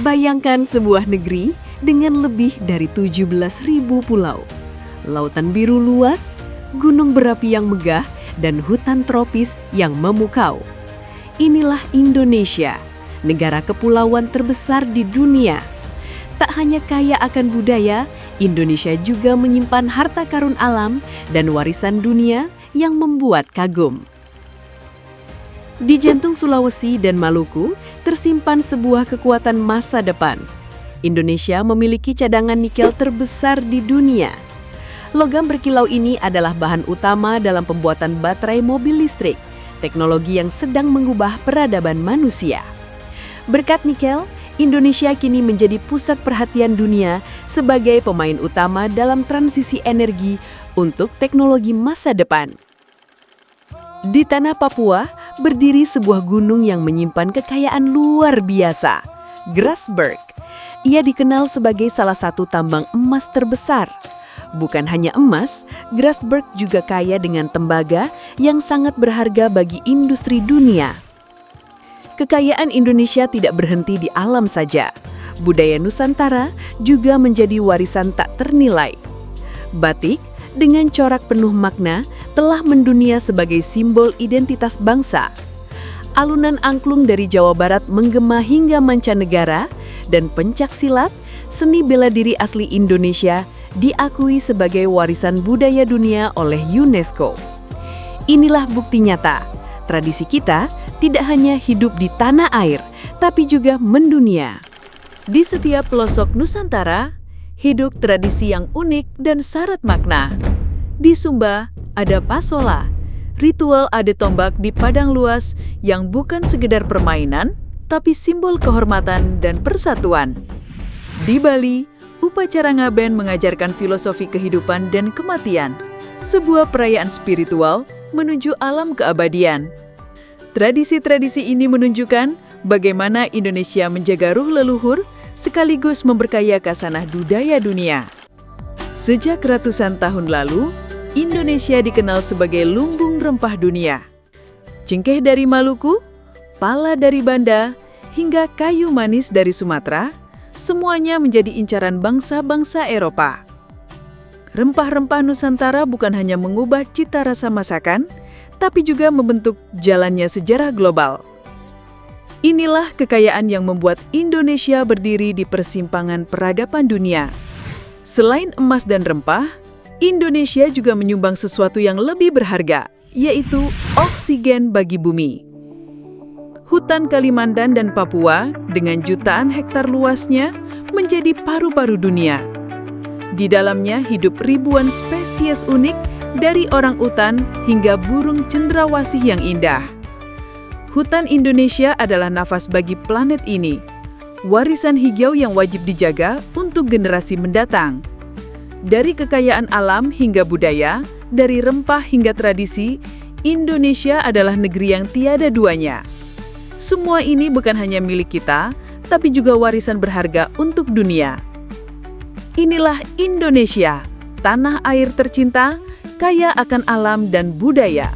Bayangkan sebuah negeri dengan lebih dari 17.000 pulau, lautan biru luas, gunung berapi yang megah, dan hutan tropis yang memukau. Inilah Indonesia, negara kepulauan terbesar di dunia. Tak hanya kaya akan budaya, Indonesia juga menyimpan harta karun alam dan warisan dunia yang membuat kagum. Di jantung Sulawesi dan Maluku tersimpan sebuah kekuatan masa depan. Indonesia memiliki cadangan nikel terbesar di dunia. Logam berkilau ini adalah bahan utama dalam pembuatan baterai mobil listrik, teknologi yang sedang mengubah peradaban manusia. Berkat nikel, Indonesia kini menjadi pusat perhatian dunia sebagai pemain utama dalam transisi energi untuk teknologi masa depan. Di tanah Papua, berdiri sebuah gunung yang menyimpan kekayaan luar biasa, Grasberg. Ia dikenal sebagai salah satu tambang emas terbesar. Bukan hanya emas, Grasberg juga kaya dengan tembaga yang sangat berharga bagi industri dunia. Kekayaan Indonesia tidak berhenti di alam saja. Budaya Nusantara juga menjadi warisan tak ternilai. Batik dengan corak penuh makna telah mendunia sebagai simbol identitas bangsa. Alunan angklung dari Jawa Barat menggema hingga mancanegara, dan pencak silat, seni bela diri asli Indonesia, diakui sebagai warisan budaya dunia oleh UNESCO. Inilah bukti nyata, tradisi kita tidak hanya hidup di tanah air, tapi juga mendunia. Di setiap pelosok Nusantara, hidup tradisi yang unik dan syarat makna. Di Sumba, ada pasola, ritual ade tombak di padang luas yang bukan sekedar permainan, tapi simbol kehormatan dan persatuan. Di Bali, upacara ngaben mengajarkan filosofi kehidupan dan kematian, sebuah perayaan spiritual menuju alam keabadian. Tradisi-tradisi ini menunjukkan bagaimana Indonesia menjaga ruh leluhur sekaligus memberkaya khasanah budaya dunia. Sejak ratusan tahun lalu, Indonesia dikenal sebagai lumbung rempah dunia. Cengkeh dari Maluku, pala dari Banda, hingga kayu manis dari Sumatera, semuanya menjadi incaran bangsa-bangsa Eropa. Rempah-rempah Nusantara bukan hanya mengubah cita rasa masakan, tapi juga membentuk jalannya sejarah global. Inilah kekayaan yang membuat Indonesia berdiri di persimpangan peradaban dunia. Selain emas dan rempah, Indonesia juga menyumbang sesuatu yang lebih berharga, yaitu oksigen bagi bumi. Hutan Kalimantan dan Papua dengan jutaan hektar luasnya menjadi paru-paru dunia. Di dalamnya hidup ribuan spesies unik dari orangutan hingga burung cendrawasih yang indah. Hutan Indonesia adalah nafas bagi planet ini, warisan hijau yang wajib dijaga untuk generasi mendatang. Dari kekayaan alam hingga budaya, dari rempah hingga tradisi, Indonesia adalah negeri yang tiada duanya. Semua ini bukan hanya milik kita, tapi juga warisan berharga untuk dunia. Inilah Indonesia, tanah air tercinta, kaya akan alam dan budaya.